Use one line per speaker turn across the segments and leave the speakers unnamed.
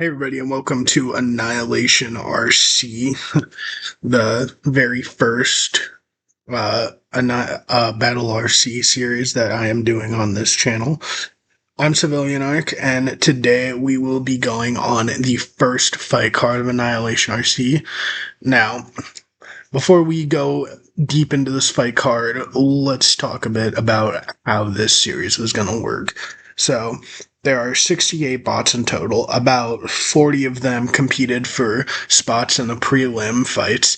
Hey everybody, and welcome to Annihilation RC, the very first Battle RC series that I am doing on this channel. I'm Civilian Arc, and today we will be going on the first fight card of Annihilation RC. Now, before we go deep into this fight card, let's talk a bit about how this series is going to work. So, there are 68 bots in total. About 40 of them competed for spots in the prelim fights.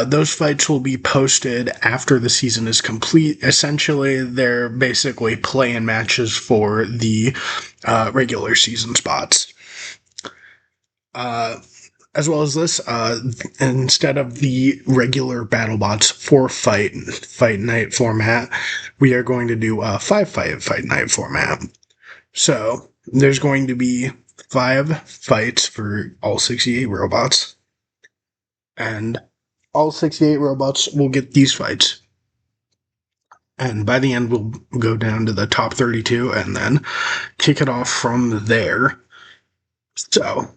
Those fights will be posted after the season is complete. Essentially, they're basically play-in matches for the regular season spots. As well as this, instead of the regular BattleBots 4-fight night format, we are going to do a 5-fight night format. So, there's going to be 5 fights for all 68 robots, and all 68 robots will get these fights. And by the end, we'll go down to the top 32 and then kick it off from there. So,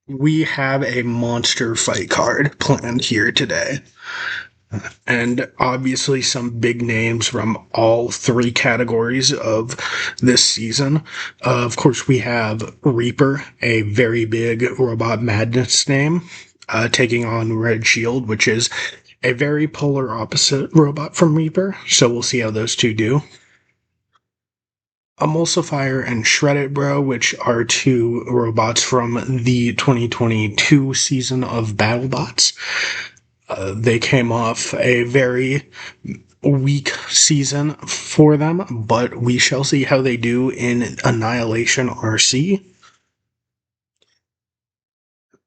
we have a monster fight card planned here today. And obviously some big names from all 3 categories of this season. Of course, we have Reaper, a very big Robot Madness name, taking on Red Shield, which is a very polar opposite robot from Reaper. So we'll see how those two do. Emulsifier and Shred It Bro, which are 2 robots from the 2022 season of BattleBots. They came off a very weak season for them, but we shall see how they do in Annihilation RC.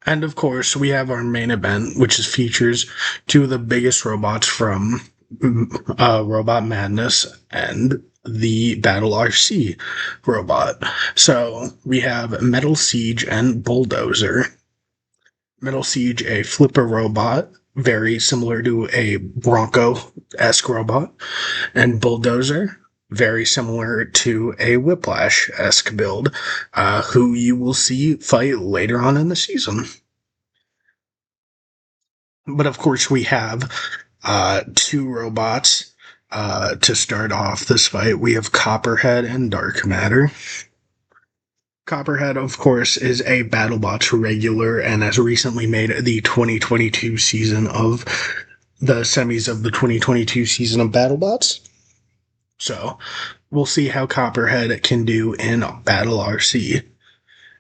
And of course, we have our main event, which features 2 of the biggest robots from Robot Madness and the Battle RC robot. So we have Metal Siege and Bulldozer. Metal Siege, a flipper robot, very similar to a Bronco-esque robot, and Bulldozer, very similar to a Whiplash-esque build, who you will see fight later on in the season. But of course we have 2 robots to start off this fight. We have Copperhead and Dark Matter. Copperhead, of course, is a BattleBots regular and has recently made the 2022 season of the semis of the 2022 season of BattleBots. So, we'll see how Copperhead can do in Battle RC.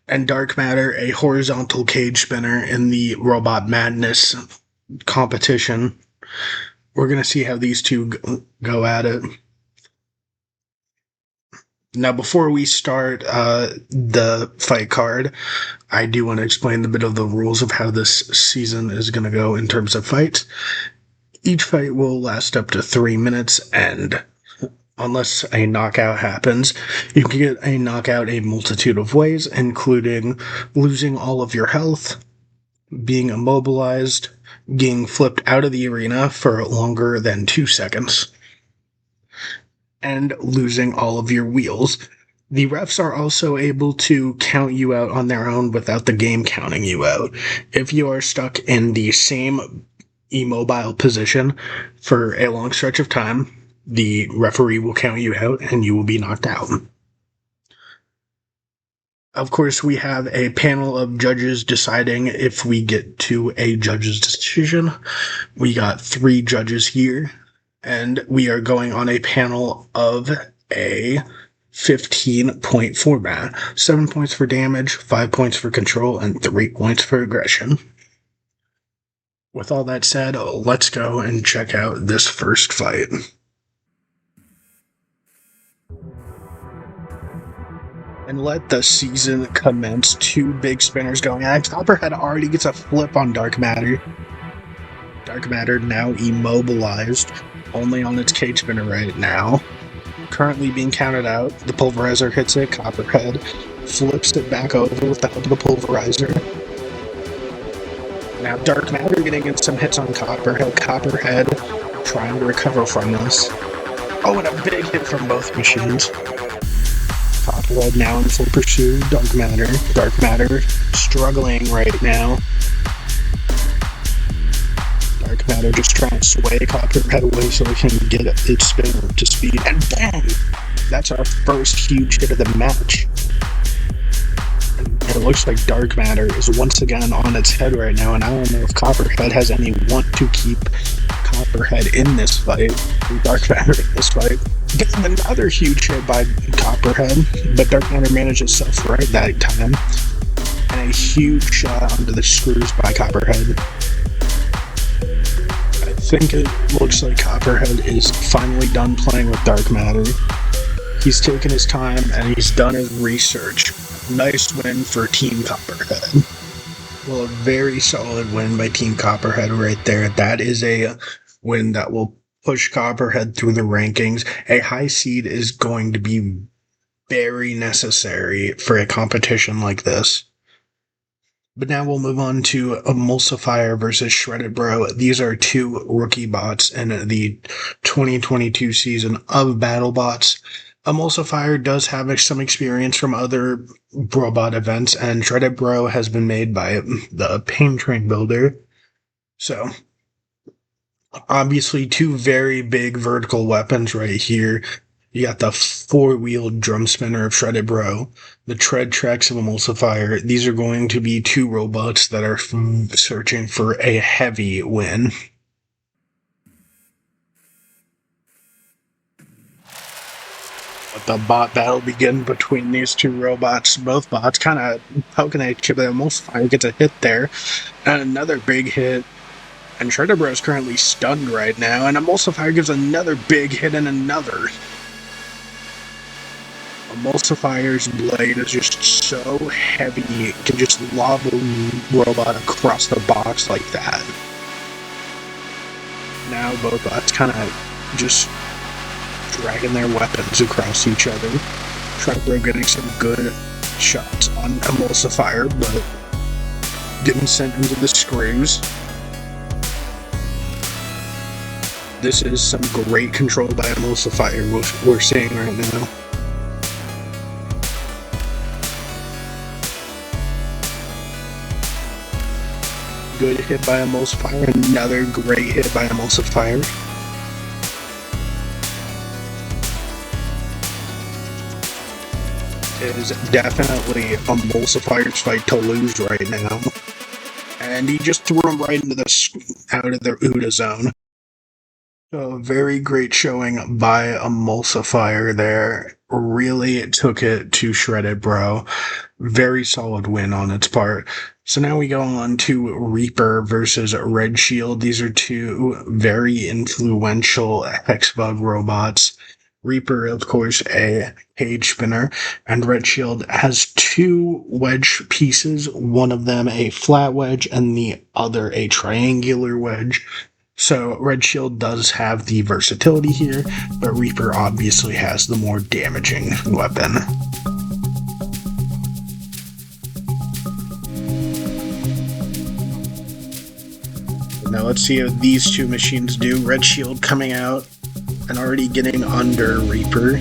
And Dark Matter, a horizontal cage spinner in the Robot Madness competition. We're going to see how these 2 go at it. Now, before we start the fight card, I do want to explain a bit of the rules of how this season is going to go in terms of fights. Each fight will last up to 3 minutes, and unless a knockout happens, you can get a knockout a multitude of ways, including losing all of your health, being immobilized, getting flipped out of the arena for longer than 2 seconds, and losing all of your wheels. The refs are also able to count you out on their own without the game counting you out. If you are stuck in the same immobile position for a long stretch of time, the referee will count you out and you will be knocked out. Of course, we have a panel of judges deciding if we get to a judge's decision. We got 3 judges here, and we are going on a panel of a 15-point format. 7 points for damage, 5 points for control, and 3 points for aggression. With all that said, let's go and check out this first fight. And let the season commence. 2 big spinners going at it. Copperhead already gets a flip on Dark Matter. Dark Matter now immobilized, only on its cage spinner right now. Currently being counted out. The pulverizer hits it. Copperhead flips it back over with the help of the pulverizer. Now Dark Matter getting in some hits on Copperhead. Copperhead trying to recover from this. Oh, and a big hit from both machines. Copperhead Red now in full pursuit. Dark Matter. Dark Matter struggling right now. Dark Matter just trying to sway Copperhead away so it can get its spinner to speed. And bang! That's our first huge hit of the match. And it looks like Dark Matter is once again on its head right now, and I don't know if Copperhead has any want to keep Copperhead in this fight, Dark Matter in this fight. Getting another huge hit by Copperhead, but Dark Matter managed itself right that time. And a huge shot onto the screws by Copperhead. I think it looks like Copperhead is finally done playing with Dark Matter. He's taken his time and he's done his research. Nice win for Team Copperhead. Well, a very solid win by Team Copperhead right there. That is a win that will push Copperhead through the rankings. A high seed is going to be very necessary for a competition like this. But now we'll move on to Emulsifier versus Shredded Bro. These are two rookie bots in the 2022 season of BattleBots. Emulsifier does have some experience from other robot events, and Shredded Bro has been made by the Pain Train builder. So, obviously, two very big vertical weapons right here. You got the four-wheeled drum spinner of Shredded Bro, the tread tracks of Emulsifier. These are going to be two robots that are searching for a heavy win. Let the bot battle begin between these two robots. Both bots kind of poking at each other. Emulsifier gets a hit there, and another big hit. And Shredder Bro is currently stunned right now, and Emulsifier gives another big hit and another. Emulsifier's blade is just so heavy, it can just lob a robot across the box like that. Now both bots kind of just dragging their weapons across each other. Shredder Bro getting some good shots on Emulsifier, but getting sent into the screws. This is some great control by Emulsifier we're seeing right now. Good hit by Emulsifier, another great hit by Emulsifier. It is definitely Emulsifier's fight to lose right now. And he just threw him right into out of the OODA zone. So, very great showing by Emulsifier there. Really took it to Shredded Bro. Very solid win on its part. So now we go on to Reaper versus Red Shield. These are two very influential Hexbug robots. Reaper, of course, a cage spinner, and Red Shield has two wedge pieces, one of them a flat wedge and the other a triangular wedge. So Red Shield does have the versatility here, but Reaper obviously has the more damaging weapon. Now let's see how these two machines do. Red Shield coming out and already getting under Reaper.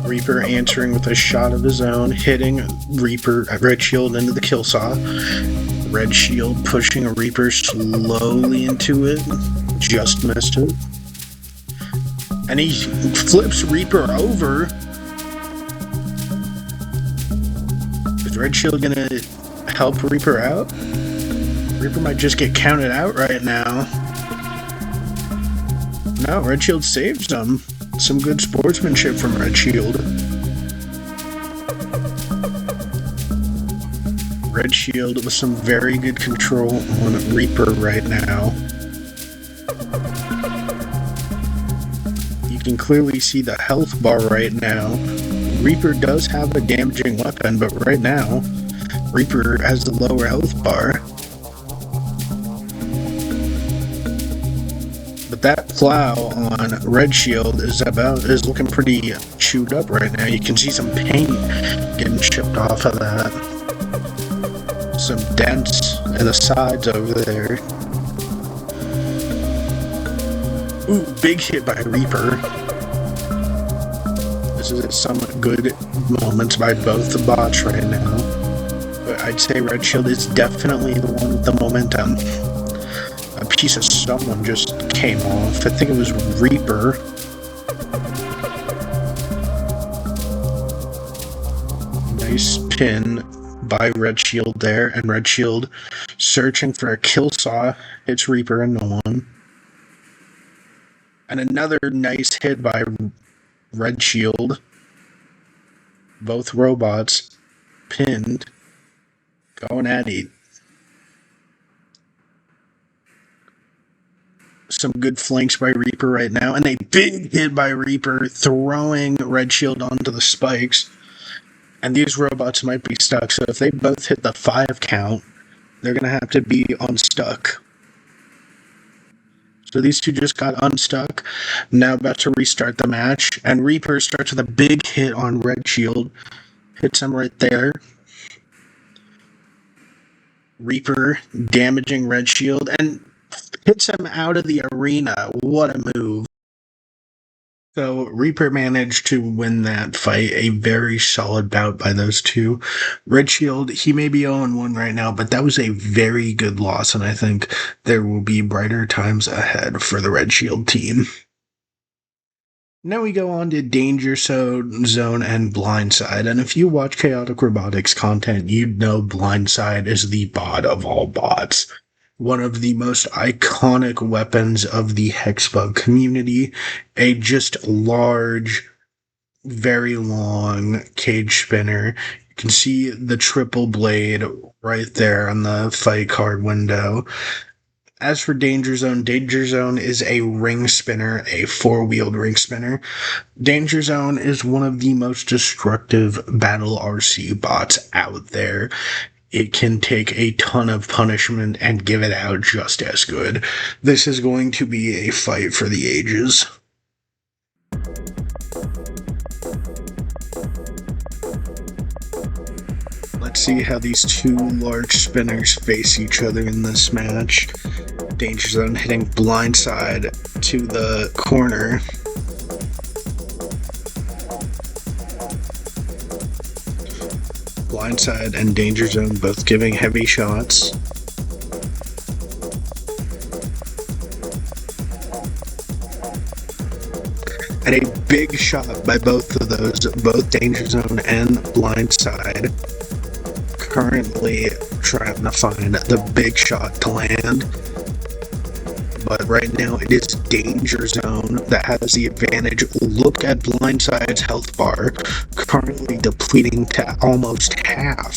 Reaper answering with a shot of his own, hitting Red Shield into the kill saw. Red Shield pushing a Reaper slowly into it. Just missed it. And he flips Reaper over. Is Red Shield gonna help Reaper out? Reaper might just get counted out right now. No, Red Shield saves him. Some good sportsmanship from Red Shield. Red Shield with some very good control on Reaper right now. You can clearly see the health bar right now. Reaper does have a damaging weapon, but right now, Reaper has the lower health bar. But that plow on Red Shield is looking pretty chewed up right now. You can see some paint getting chipped off of that. Some dents in the sides over there. Ooh, big hit by Reaper. This is some good moments by both the bots right now. But I'd say Red Shield is definitely the one with the momentum. A piece of someone just came off. I think it was Reaper. Nice pin by Red Shield there, and Red Shield searching for a kill saw. Hits Reaper and no one. And another nice hit by Red Shield. Both robots pinned. Going at it. Some good flanks by Reaper right now. And a big hit by Reaper, throwing Red Shield onto the spikes. And these robots might be stuck. So if they both hit the 5 count, they're going to have to be unstuck. So these two just got unstuck. Now about to restart the match. And Reaper starts with a big hit on Red Shield. Hits him right there. Reaper damaging Red Shield and hits him out of the arena. What a move. So Reaper managed to win that fight. A very solid bout by those two. Red Shield, he may be 0-1 right now, but that was a very good loss, and I think there will be brighter times ahead for the Red Shield team. Now we go on to Danger Zone and Blindside, and if you watch Chaotic Robotics content, you'd know Blindside is the bot of all bots. One of the most iconic weapons of the Hexbug community, a just large, very long cage spinner. You can see the triple blade right there on the fight card window. As for Danger Zone is a ring spinner, a 4-wheeled ring spinner. Danger Zone is one of the most destructive battle RC bots out there. It can take a ton of punishment and give it out just as good. This is going to be a fight for the ages. Let's see how these two large spinners face each other in this match. Danger Zone hitting Blindside to the corner. Blindside and Danger Zone both giving heavy shots. And a big shot by both of those, both Danger Zone and Blindside. Currently trying to find the big shot to land. But right now it is Danger Zone that has the advantage. Look at Blindside's health bar, currently depleting to almost half.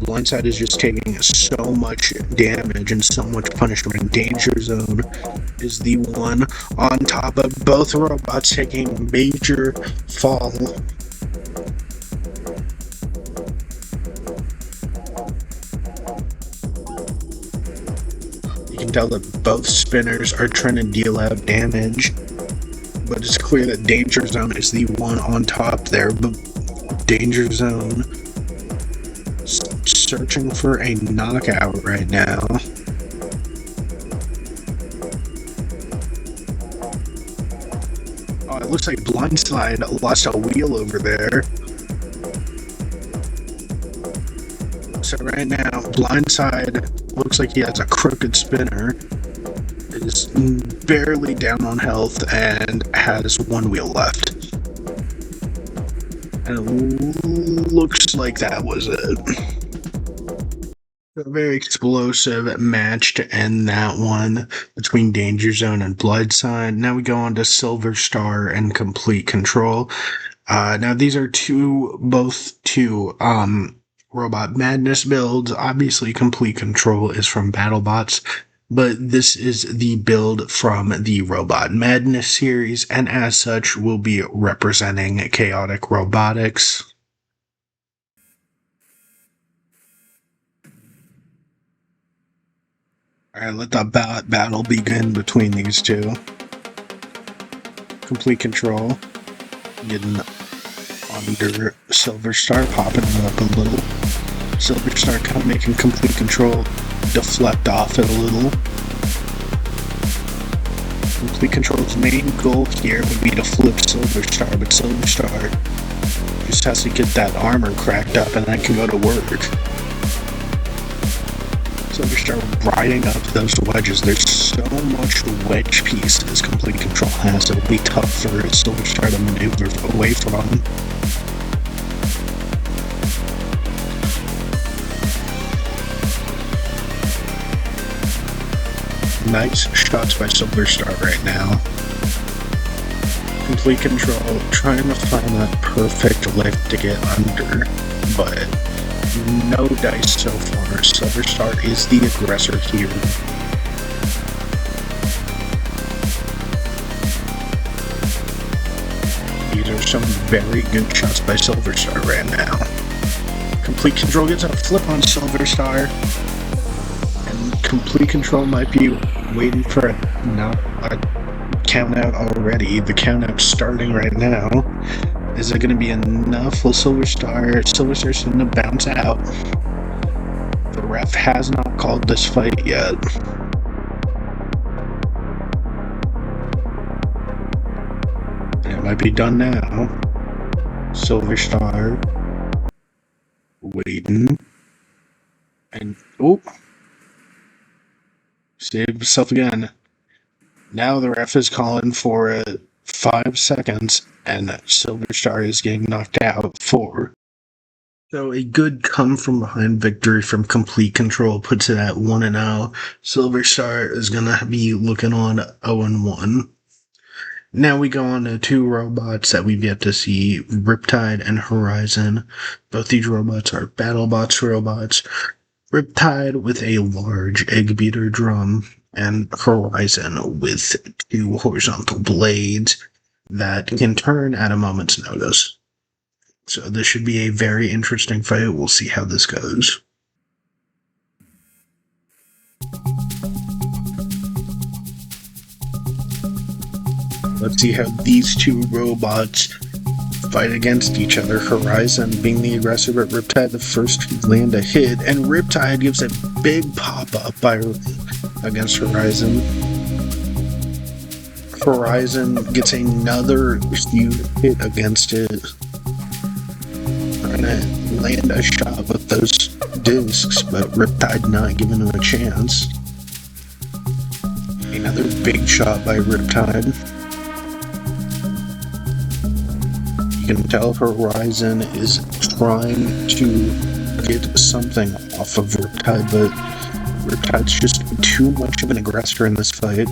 Blindside is just taking so much damage and so much punishment. Danger Zone is the one on top of both robots taking major fall. You can tell that both spinners are trying to deal out damage, but it's clear that Danger Zone is the one on top there. But Danger Zone searching for a knockout right now. Oh, it looks like Blindside lost a wheel over there. So right now, Blindside looks like he has a crooked spinner, is barely down on health, and has one wheel left. And it looks like that was it. A very explosive match to end that one between Danger Zone and Blindside. Now we go on to Silver Star and Complete Control. Now these are both two Robot Madness builds. Obviously, Complete Control is from BattleBots, but this is the build from the Robot Madness series, and as such will be representing Chaotic Robotics. Alright, let the battle begin between these two. Complete Control getting under Silver Star, popping him up a little. Silver Star kind of making Complete Control deflect off it a little. Complete Control's main goal here would be to flip Silver Star, but Silver Star just has to get that armor cracked up and then can go to work. Silver Star riding up those wedges. There's so much wedge pieces Complete Control has. It'll be tough for Silver Star to maneuver away from. Nice shots by Silver Star right now. Complete Control trying to find that perfect lift to get under, but no dice so far. Silver Star is the aggressor here. These are some very good shots by Silver Star right now. Complete Control gets a flip on Silver Star. Complete Control might be waiting for a count out already. The count out's starting right now. Is it going to be enough? Will Silver Star's going to bounce out? The ref has not called this fight yet. And it might be done now. Silver Star waiting. And oh, saved himself again. Now the ref is calling for 5 seconds, and Silver Star is getting knocked out 4. So a good come-from-behind victory from Complete Control puts it at 1-0. Silver Star is going to be looking on 0-1. Now we go on to 2 robots that we've yet to see, Riptide and Horizon. Both these robots are BattleBots robots. Riptide with a large egg beater drum, and Horizon with 2 horizontal blades that can turn at a moment's notice. So this should be a very interesting fight. We'll see how this goes. Let's see how these 2 robots fight against each other. Horizon being the aggressor, but Riptide the first to land a hit, and Riptide gives a big pop-up against Horizon. Horizon gets another huge hit against it. Trying to land a shot with those discs, but Riptide not giving him a chance. Another big shot by Riptide. You can tell Horizon is trying to get something off of Riptide, but Riptide's just too much of an aggressor in this fight.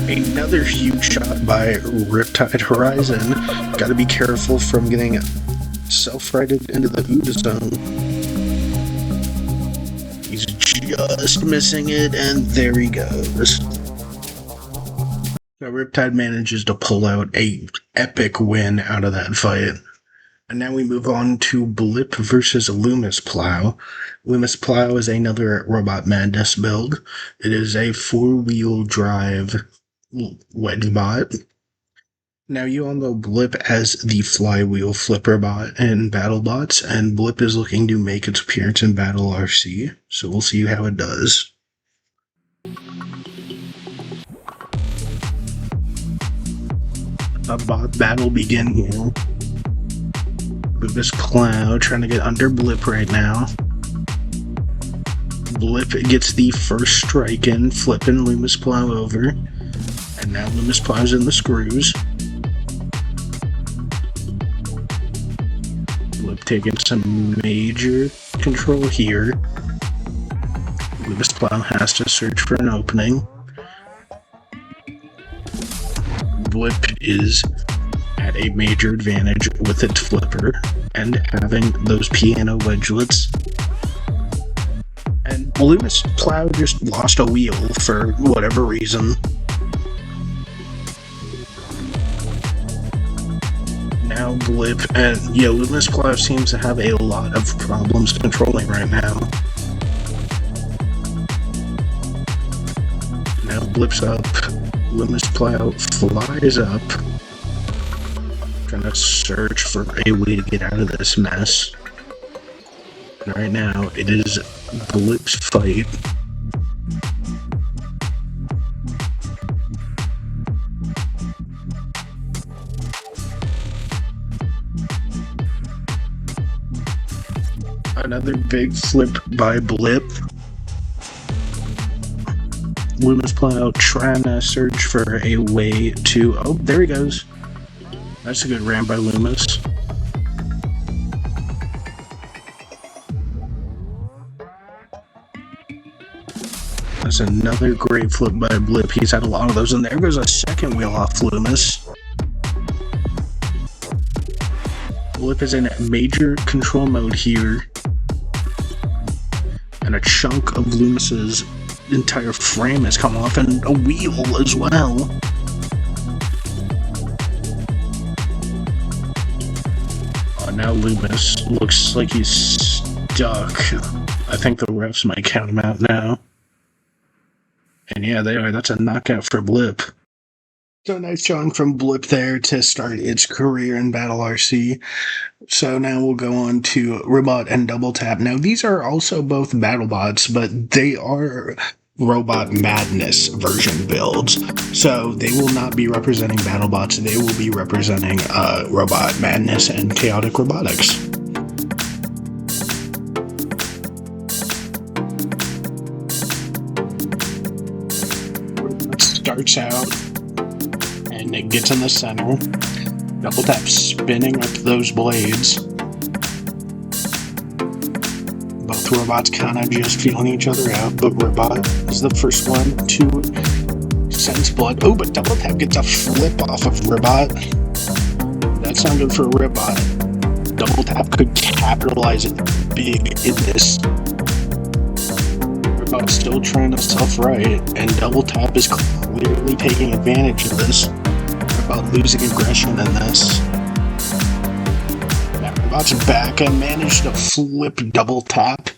Another huge shot by Riptide. Horizon. Gotta be careful from getting self-righted into the Uda zone. He's just missing it, and there he goes. So Riptide manages to pull out an epic win out of that fight. And now we move on to Blip versus Loomis Plow. Loomis Plow is another Robot Madness build. It is a 4-wheel drive wedge bot. Now you all know Blip as the flywheel flipper bot in BattleBots, and Blip is looking to make its appearance in Battle RC, so we'll see how it does. A bot battle begin here. Loomis Plow trying to get under Blip right now. Blip gets the first strike in, flipping Loomis Plow over. And now Loomis Plow's in the screws. Blip taking some major control here. Loomis Plow has to search for an opening. Blip is at a major advantage with its flipper and having those piano wedgelets. And Loomis Plow just lost a wheel for whatever reason. Now Blip and Loomis Plow seems to have a lot of problems controlling right now. Now Blip's up. Loomis Plow flies up. Trying to search for a way to get out of this mess. And right now, it is Blip's fight. Another big flip by Blip. Loomis Plow trying to search for a way to... Oh, there he goes. That's a good ram by Loomis. That's another great flip by Blip. He's had a lot of those. And there goes a second wheel off Loomis. Blip is in major control mode here. And a chunk of Loomis's entire frame has come off, and a wheel as well. Oh, now Loomis looks like he's stuck. I think the refs might count him out now. And yeah, they are. That's a knockout for Blip. So nice showing from Blip there to start its career in Battle RC. So now we'll go on to Robot and Double Tap. Now these are also both BattleBots, but they are Robot Madness version builds. So they will not be representing BattleBots, they will be representing Robot Madness and Chaotic Robotics. Starts out and it gets in the center. Double Tap spinning up those blades. Both robots kind of just feeling each other out, but Robot is the first one to sense blood. Oh, but Double Tap gets a flip off of Robot. That's not good for Robot. Double Tap could capitalize it big in this. Robot's still trying to self-right, and Double Tap is clearly taking advantage of this. About losing aggression in this. Now Robot's back and managed to flip Double Tap.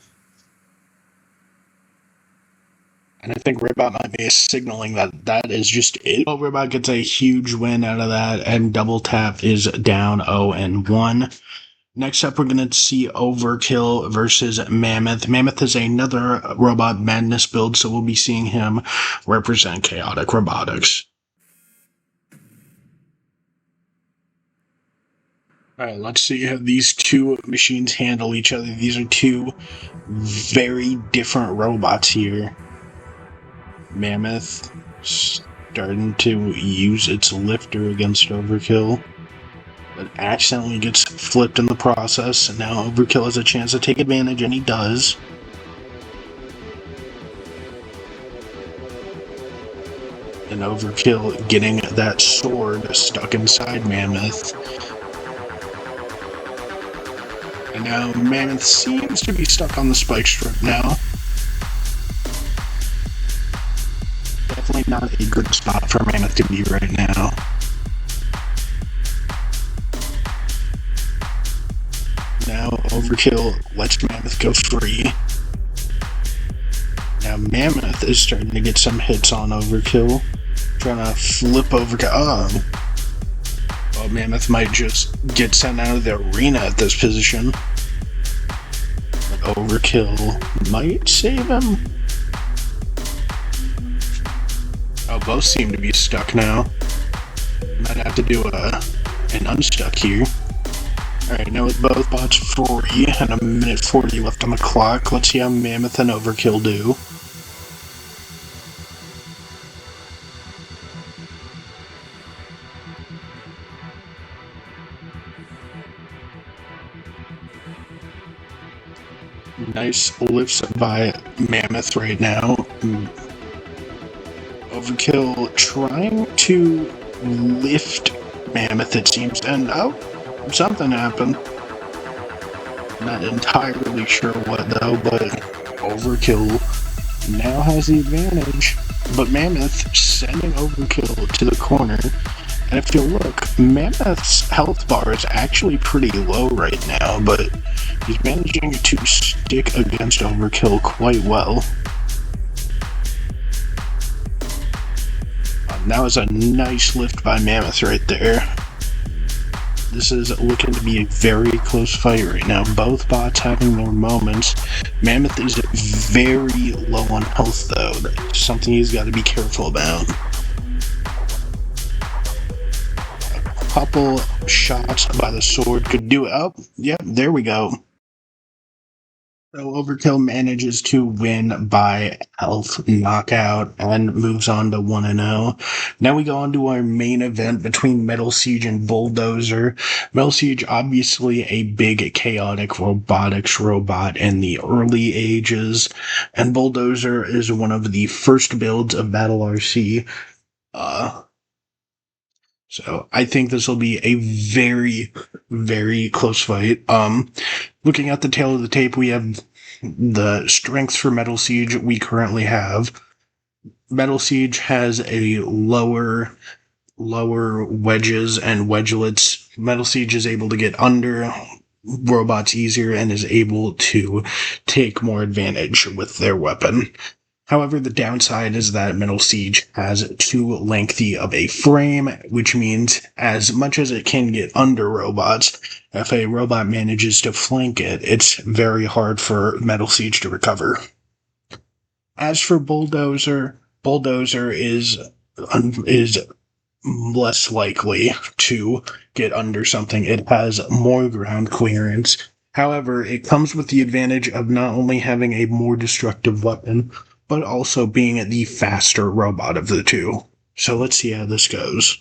And I think Robot might be signaling that that is just it. Oh, Robot gets a huge win out of that, and Double Tap is down 0-1. Next up, we're going to see Overkill versus Mammoth. Mammoth is another Robot Madness build, so we'll be seeing him represent Chaotic Robotics. Alright, let's see how these two machines handle each other. These are two very different robots here. Mammoth starting to use its lifter against Overkill, but accidentally gets flipped in the process, and now Overkill has a chance to take advantage, and he does. And Overkill getting that sword stuck inside Mammoth. And now Mammoth seems to be stuck on the spike strip now. Definitely not a good spot for Mammoth to be right now. Now Overkill lets Mammoth go free. Now Mammoth is starting to get some hits on Overkill. Trying to flip Overkill. Oh, Mammoth might just get sent out of the arena at this position. But Overkill might save him. Oh, both seem to be stuck now. Might have to do an unstuck here. Alright, now with both bots free and a minute 40 left on the clock, let's see how Mammoth and Overkill do. Nice lifts by Mammoth right now. Overkill trying to lift Mammoth, it seems, and oh, something happened. Not entirely sure what though, but Overkill now has the advantage. But Mammoth sending Overkill to the corner. And if you look, Mammoth's health bar is actually pretty low right now, but he's managing to stick against Overkill quite well. That was a nice lift by Mammoth right there. This is looking to be a very close fight right now. Both bots having their moments. Mammoth is very low on health, though. That's something he's got to be careful about. A couple shots by the sword could do it. Oh, yep, there we go. So Overkill manages to win by health knockout and moves on to 1-0. Now we go on to our main event between Metal Siege and Bulldozer. Metal Siege, obviously a big chaotic robotics robot in the early ages, and Bulldozer is one of the first builds of Battle RC. So I think this will be a very, very close fight. Looking at the tail of the tape, we have the strengths for Metal Siege we currently have. Metal Siege has a lower wedges and wedgelets. Metal Siege is able to get under robots easier and is able to take more advantage with their weapon. However, the downside is that Metal Siege has too lengthy of a frame, which means as much as it can get under robots, if a robot manages to flank it, it's very hard for Metal Siege to recover. As for Bulldozer, Bulldozer is less likely to get under something. It has more ground clearance. However, it comes with the advantage of not only having a more destructive weapon, but also being the faster robot of the two. So let's see how this goes.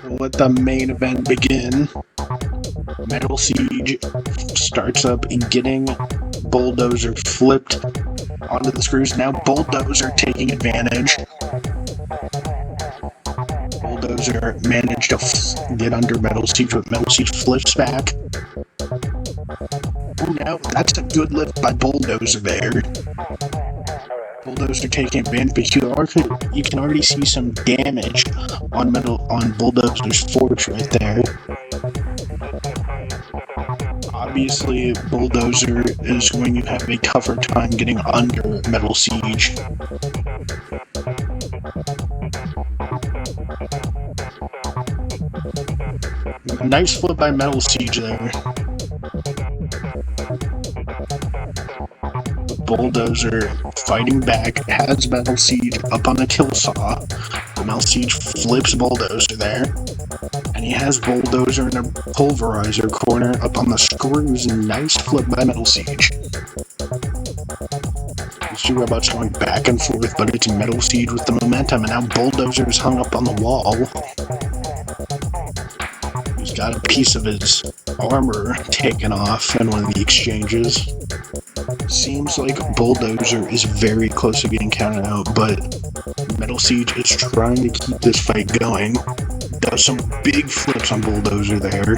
We'll let the main event begin. Metal Siege starts up getting Bulldozer flipped onto the screws. Now Bulldozer taking advantage. Bulldozer managed to get under Metal Siege, but Metal Siege flips back. Oh no, that's a good lift by Bulldozer there. Bulldozer taking advantage, but you can already see some damage on Bulldozer's forge right there. Obviously, Bulldozer is going to have a tougher time getting under Metal Siege. Nice flip by Metal Siege there. Bulldozer fighting back, has Metal Siege up on a kill saw. Metal Siege flips Bulldozer there. And he has Bulldozer in a pulverizer corner up on the screws. Nice flip by Metal Siege. These two robots going back and forth, but it's Metal Siege with the momentum, and now Bulldozer is hung up on the wall. He's got a piece of his armor taken off in one of the exchanges. Seems like Bulldozer is very close to getting counted out, but Metal Siege is trying to keep this fight going. Does some big flips on Bulldozer there.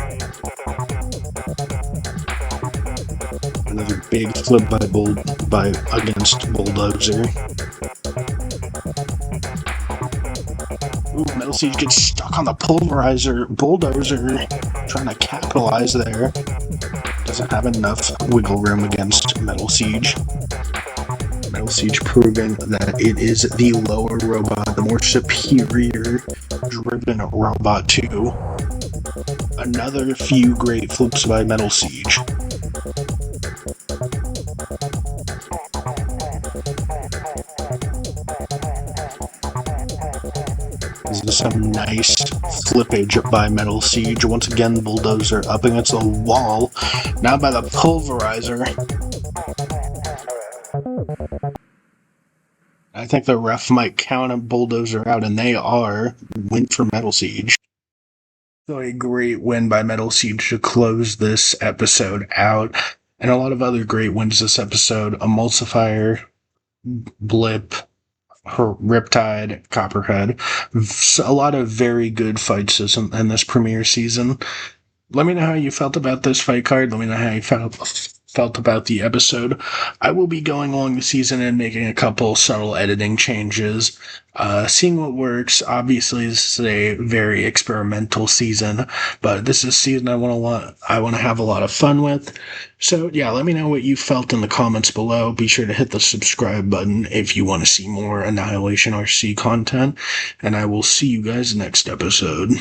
Another big flip against Bulldozer. Ooh, Metal Siege gets stuck on the pulverizer. Bulldozer trying to capitalize there. Doesn't have enough wiggle room against Metal Siege. Metal Siege proving that it is the lower robot, the more superior driven robot too. Another few great flips by Metal Siege. This is some nice flippage by Metal Siege. Once again, Bulldozer up against the wall. Now by the pulverizer. I think the ref might count a Bulldozer out, and they are. Win for Metal Siege. So a great win by Metal Siege to close this episode out. And a lot of other great wins this episode. Emulsifier, Blip, Riptide, Copperhead. A lot of very good fights in this premiere season. Let me know how you felt about this fight card. Let me know how you felt felt about the episode. I will be going along the season and making a couple subtle editing changes, seeing what works. Obviously, this is a very experimental season, but this is a season I want to have a lot of fun with. So yeah, let me know what you felt in the comments below. Be sure to hit the subscribe button if you want to see more Annihilation RC content, and I will see you guys next episode.